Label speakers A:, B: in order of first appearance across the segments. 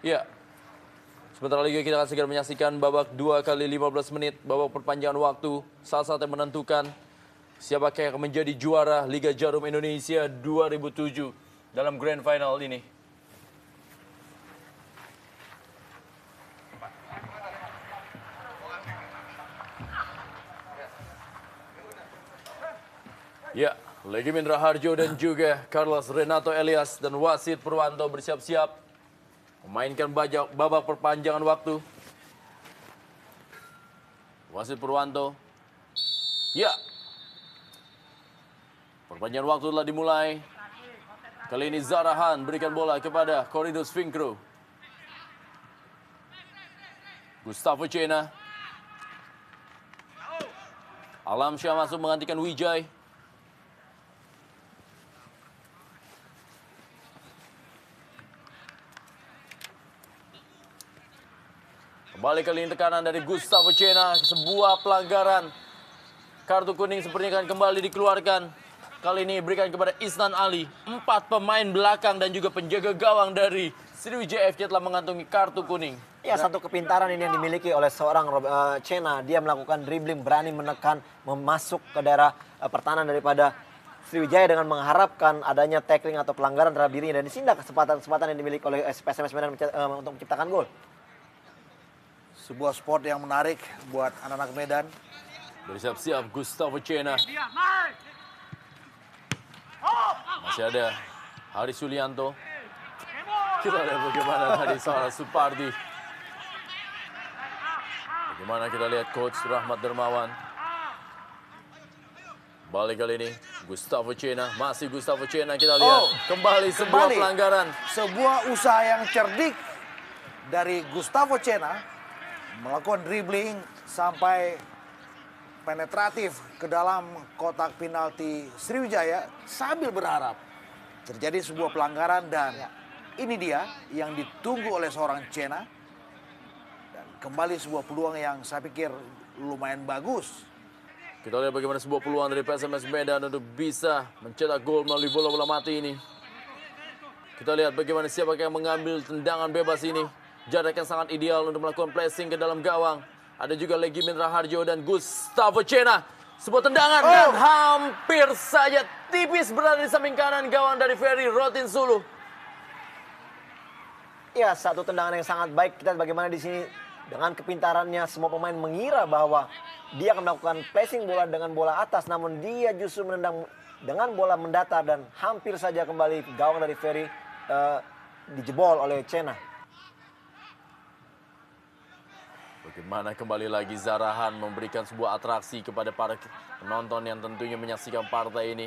A: Ya, sebentar lagi kita akan segera menyaksikan babak 2 kali 15 menit, babak perpanjangan waktu, salah satu yang menentukan siapakah yang akan menjadi juara Liga Jarum Indonesia 2007 dalam Grand Final ini. Ya, Legimin Raharjo dan juga Carlos Renato Elias dan wasit Purwanto bersiap-siap memainkan babak perpanjangan waktu. Wasit Purwanto. Ya. Perpanjangan waktu telah dimulai. Kali ini Zarahan berikan bola kepada Koridus Finkro. Gustavo Cena. Alamsyah masuk menggantikan Wijay. Kembali kali ini tekanan dari Gustavo Cena. Sebuah pelanggaran. Kartu kuning sepertinya akan kembali dikeluarkan. Kali ini diberikan kepada Isnan Ali. 4 pemain belakang dan juga penjaga gawang dari Sriwijaya FC telah mengantongi kartu kuning.
B: Ya, satu kepintaran ini yang dimiliki oleh seorang Cena. Dia melakukan dribbling, berani menekan, memasuk ke daerah pertahanan daripada Sriwijaya dengan mengharapkan adanya tackling atau pelanggaran terhadap dirinya. Dan disini kesempatan yang dimiliki oleh PSMS Medan untuk menciptakan gol.
C: Sebuah sport yang menarik buat anak-anak Medan.
A: Bersiap-siap Gustavo Cena. Masih ada Hari Sulianto. Kita lihat bagaimana tadi Sarah Supardi. Bagaimana kita lihat Coach Rahmat Dermawan. Balik kali ini Gustavo Cena. Masih Gustavo Cena, kita lihat. Kembali sebuah pelanggaran.
C: Sebuah usaha yang cerdik dari Gustavo Cena. Melakukan dribbling sampai penetratif ke dalam kotak penalti Sriwijaya sambil berharap terjadi sebuah pelanggaran, dan ini dia yang ditunggu oleh seorang Cena. Dan kembali sebuah peluang yang saya pikir lumayan bagus.
A: Kita lihat bagaimana sebuah peluang dari PSMS Medan untuk bisa mencetak gol melalui bola-bola mati ini. Kita lihat bagaimana siapa yang mengambil tendangan bebas ini. Jarak yang sangat ideal untuk melakukan pressing ke dalam gawang. Ada juga Legimin Raharjo dan Gustavo Cena. Sebuah tendangan dan hampir saja tipis berada di samping kanan gawang dari Ferry Rotin Sulu.
B: Ya, satu tendangan yang sangat baik. Kita bagaimana di sini dengan kepintarannya semua pemain mengira bahwa dia akan melakukan pressing bola dengan bola atas, namun dia justru menendang dengan bola mendatar dan hampir saja kembali gawang dari Ferry dijebol oleh Cena.
A: Bagaimana kembali lagi Zarahan memberikan sebuah atraksi kepada para penonton yang tentunya menyaksikan partai ini.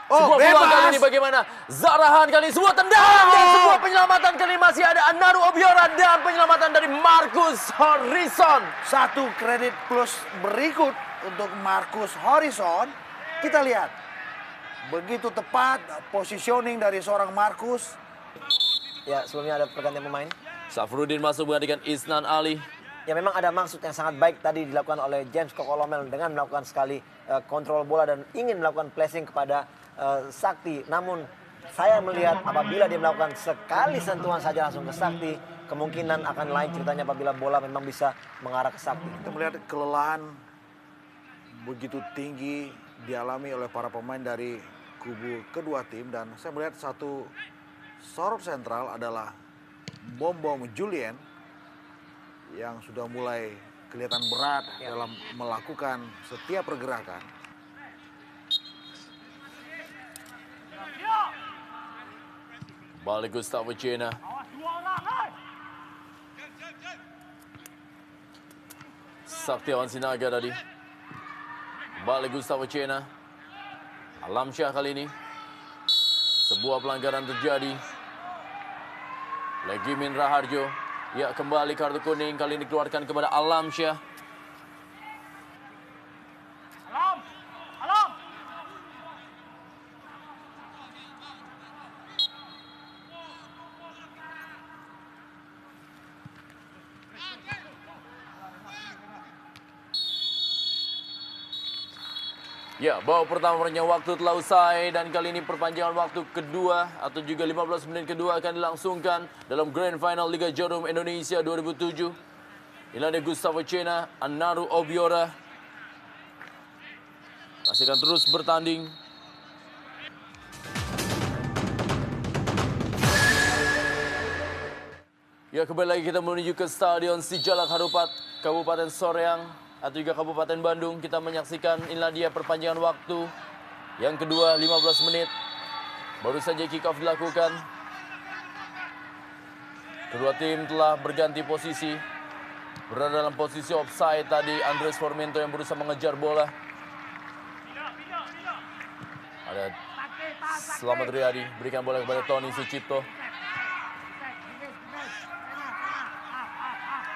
A: Sebuah peluang kali ini bagaimana Zarahan kali ini sebuah tendangan dan sebuah penyelamatan kali ini masih ada Anaru Obiora dan penyelamatan dari Marcus Horizon.
C: Satu kredit plus berikut untuk Marcus Horizon. Kita lihat begitu tepat positioning dari seorang Marcus.
B: Ya, sebelumnya ada pergantian pemain.
A: Safrudin masuk menggantikan Isnan Ali.
B: Ya, memang ada maksud yang sangat baik tadi dilakukan oleh James Kokolomel dengan melakukan sekali kontrol bola dan ingin melakukan pressing kepada Sakti. Namun saya melihat apabila dia melakukan sekali sentuhan saja langsung ke Sakti, kemungkinan akan lain ceritanya apabila bola memang bisa mengarah ke Sakti.
C: Kita melihat kelelahan begitu tinggi dialami oleh para pemain dari kubu kedua tim, dan saya melihat satu sorot sentral adalah Bom Julien yang sudah mulai kelihatan berat dalam melakukan setiap pergerakan.
A: Balik Gustavo Cena. Saktiawan Sinaga tadi. Balik Gustavo Cena. Alamsyah kali ini. Sebuah pelanggaran terjadi. Legimin Raharjo. Ya, kembali kartu kuning kali ini dikeluarkan kepada Alamsyah. Ya, babak pertama punya waktu telah usai dan kali ini perpanjangan waktu kedua atau juga 15 menit kedua akan dilangsungkan dalam Grand Final Liga Jarum Indonesia 2007. Inilah Gustavo Cena, Anaru Obiora masih akan terus bertanding. Ya, kembali lagi kita menuju ke Stadion Sijalak Harupat, Kabupaten Soreang atau juga Kabupaten Bandung. Kita menyaksikan inilah dia perpanjangan waktu yang kedua 15 menit. Baru saja kick off dilakukan. Kedua tim telah berganti posisi. Berada dalam posisi offside tadi Andres Formento yang berusaha mengejar bola. Ada Selamat Riyadi berikan bola kepada Tony Sucipto.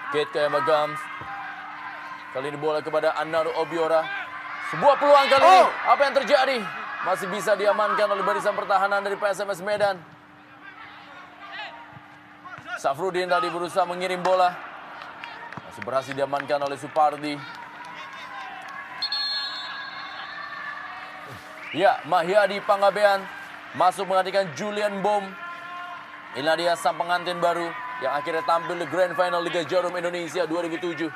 A: Kate Kayama-Gams. Kali ini bola kepada Anaru Obiora. Sebuah peluang kali ini. Apa yang terjadi? Masih bisa diamankan oleh barisan pertahanan dari PSMS Medan. Safrudin tadi berusaha mengirim bola. Masih berhasil diamankan oleh Supardi. Ya, Mahyadi Panggabean masuk menggantikan Julian Bom. Inilah dia sang pengantin baru yang akhirnya tampil di Grand Final Liga Jarum Indonesia 2007.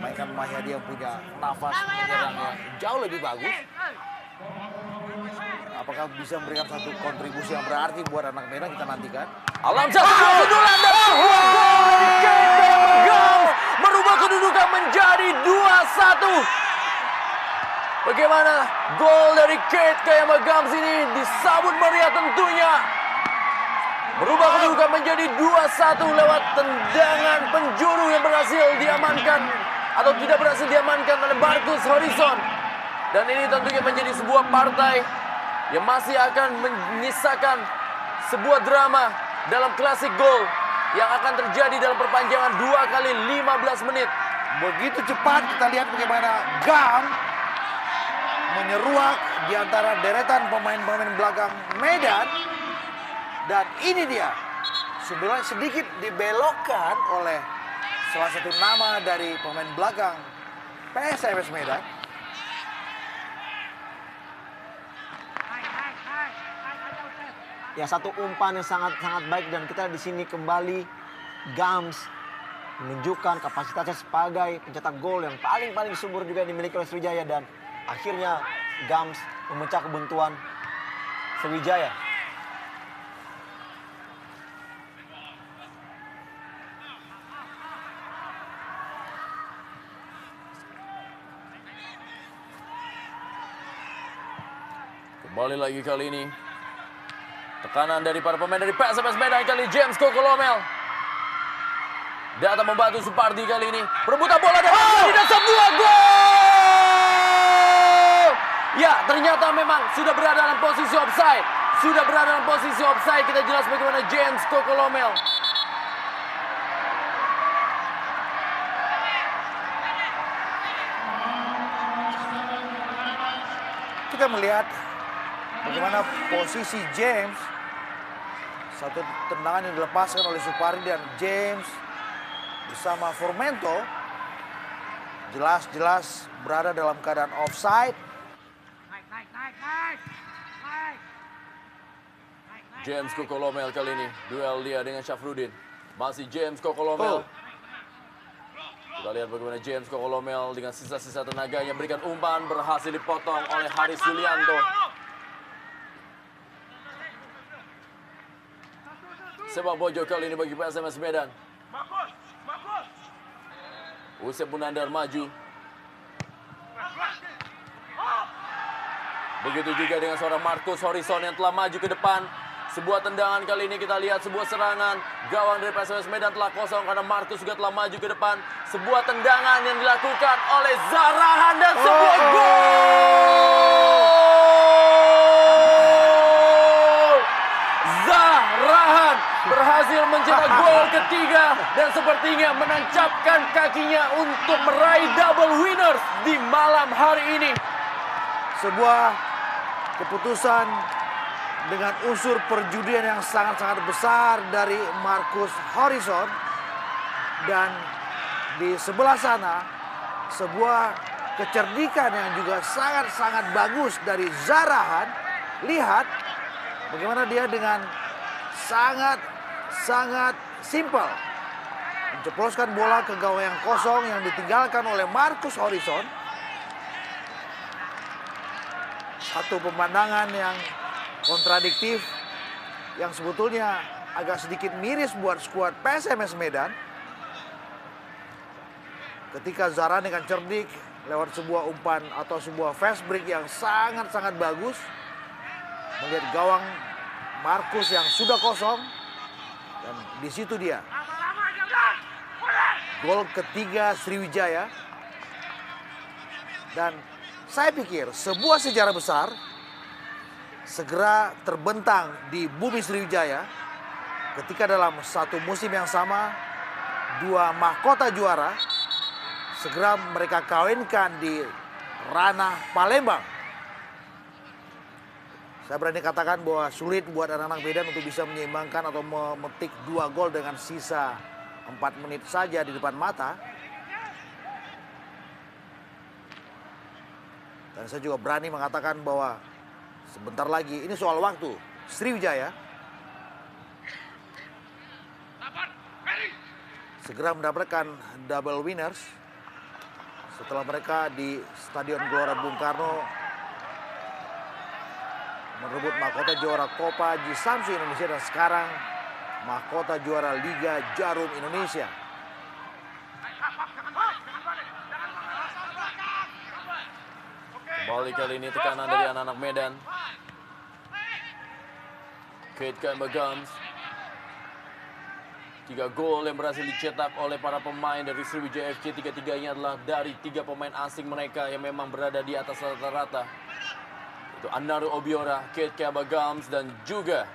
C: Mainkan Mahyadi yang punya nafas menyerang yang jauh lebih bagus. Apakah bisa memberikan satu kontribusi yang berarti buat anak Medan, kita nantikan.
A: Alamsyah sundulan dan sebuah gol dari Kate Kayama-Gams merubah kedudukan menjadi 2-1. Bagaimana gol dari Kate Kayama-Gams ini disambut meriah tentunya. Berubah kedudukan menjadi 2-1 lewat tendangan penjuru yang berhasil diamankan atau tidak berhasil diamankan oleh Marcus Horizon. Dan ini tentunya menjadi sebuah partai yang masih akan menyisakan sebuah drama dalam klasik gol yang akan terjadi dalam perpanjangan 2 kali 15 menit.
C: Begitu cepat kita lihat bagaimana Gam menyeruak di antara deretan pemain-pemain belakang Medan. Dan ini dia, sebenarnya sedikit dibelokkan oleh salah satu nama dari pemain belakang PSMS Medan.
B: Ya, satu umpan yang sangat baik dan kita di sini kembali Gams menunjukkan kapasitasnya sebagai pencetak gol yang paling subur juga dimiliki oleh Sriwijaya, dan akhirnya Gams memecah kebuntuan Sriwijaya.
A: Kembali lagi kali ini. Tekanan dari para pemain dari PSMS Medan kali James Kokolomel. Datang membantu Supardi kali ini. Perebutan bola dan sebuah gol! Ya, ternyata memang sudah berada dalam posisi offside. Sudah berada dalam posisi offside. Kita jelas bagaimana James Kokolomel.
C: Kita melihat bagaimana posisi James. Satu tendangan yang dilepaskan oleh Supardi dan James bersama Formento jelas-jelas berada dalam keadaan offside.
A: James Kokolomel kali ini. Duel dia dengan Syafrudin. Masih James Kokolomel. Kita lihat bagaimana James Kokolomel dengan sisa-sisa tenaganya berikan umpan, berhasil dipotong oleh Haris Yulianto. Sepak pojok kali ini bagi PSMS Medan. Usep Munandar maju. Begitu juga dengan seorang Marcus Horizon yang telah maju ke depan. Sebuah tendangan kali ini kita lihat sebuah serangan. Gawang dari PSMS Medan telah kosong karena Marcus juga telah maju ke depan. Sebuah tendangan yang dilakukan oleh Zarahan dan sebuah gol! Zarahan berhasil mencetak gol ketiga dan sepertinya menancapkan kakinya untuk meraih double winners di malam hari ini.
C: Sebuah keputusan dengan unsur perjudian yang sangat-sangat besar dari Marcus Horizon. Dan di sebelah sana sebuah kecerdikan yang juga sangat-sangat bagus dari Zarahan. Lihat bagaimana dia dengan sangat simpel menceploskan bola ke gawang yang kosong yang ditinggalkan oleh Marcus Horizon. Satu pemandangan yang kontradiktif yang sebetulnya agak sedikit miris buat skuad PSMS Medan. Ketika Zarahan dengan cerdik lewat sebuah umpan atau sebuah fast break yang sangat-sangat bagus, melihat gawang Marcus yang sudah kosong, dan di situ dia gol ketiga Sriwijaya. Dan saya pikir sebuah sejarah besar segera terbentang di bumi Sriwijaya ketika dalam satu musim yang sama dua mahkota juara segera mereka kawinkan di ranah Palembang. Saya berani katakan bahwa sulit buat anak-anak Medan untuk bisa menyeimbangkan atau memetik 2 gol dengan sisa 4 menit saja di depan mata. Dan saya juga berani mengatakan bahwa sebentar lagi ini soal waktu. Sriwijaya segera mendapatkan double winners setelah mereka di Stadion Gelora Bung Karno merebut mahkota juara Copa Haji Samsu Indonesia dan sekarang mahkota juara Liga Jarum Indonesia.
A: Kembali kali ini tekanan dari anak-anak Medan. Kate Kembagams. 3 gol yang berhasil dicetak oleh para pemain dari Sriwijaya FC. 3-3-nya adalah dari 3 pemain asing mereka yang memang berada di atas rata-rata. Itu Anaru Obiora, Kate Kembagams, dan juga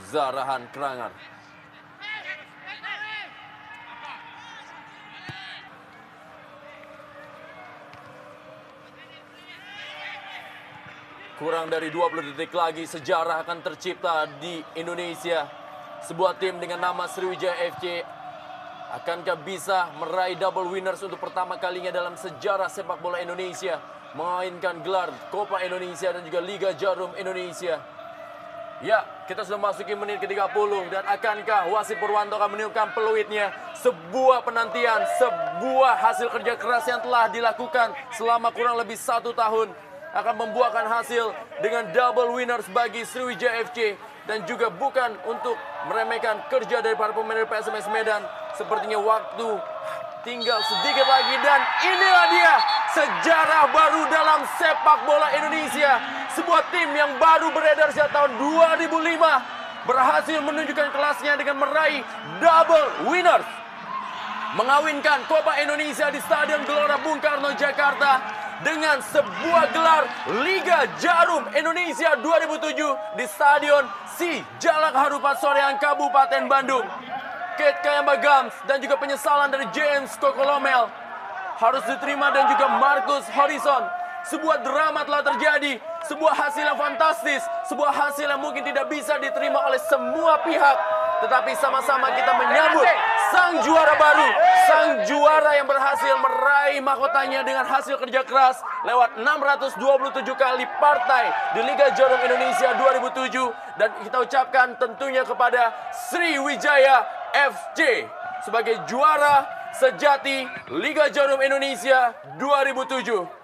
A: Zarahan Krangar. Kurang dari 20 detik lagi sejarah akan tercipta di Indonesia. Sebuah tim dengan nama Sriwijaya FC akankah bisa meraih double winners untuk pertama kalinya dalam sejarah sepak bola Indonesia, memainkan gelar Copa Indonesia dan juga Liga Jarum Indonesia. Ya, kita sudah masuki menit ke-30 dan akankah Wasit Purwanto akan meniupkan peluitnya? Sebuah penantian, sebuah hasil kerja keras yang telah dilakukan selama kurang lebih 1 tahun akan membuahkan hasil dengan double winners bagi Sriwijaya FC. Dan juga bukan untuk meremehkan kerja dari para pemain dari PSMS Medan. Sepertinya waktu tinggal sedikit lagi dan inilah dia sejarah baru dalam sepak bola Indonesia. Sebuah tim yang baru beredar sejak tahun 2005 berhasil menunjukkan kelasnya dengan meraih double winners. Mengawinkan Copa Indonesia di Stadion Gelora Bung Karno, Jakarta dengan sebuah gelar Liga Jarum Indonesia 2007 di Stadion Sijalak Harupat Soreang, Kabupaten Bandung. Kate Kembagams dan juga penyesalan dari James Kokolomel harus diterima dan juga Marcus Horizon. Sebuah drama telah terjadi, sebuah hasil yang fantastis, sebuah hasil yang mungkin tidak bisa diterima oleh semua pihak. Tetapi sama-sama kita menyambut sang juara baru, sang juara yang berhasil meraih mahkotanya dengan hasil kerja keras lewat 627 kali partai di Liga Jarum Indonesia 2007. Dan kita ucapkan tentunya kepada Sriwijaya FC sebagai juara sejati Liga Jarum Indonesia 2007.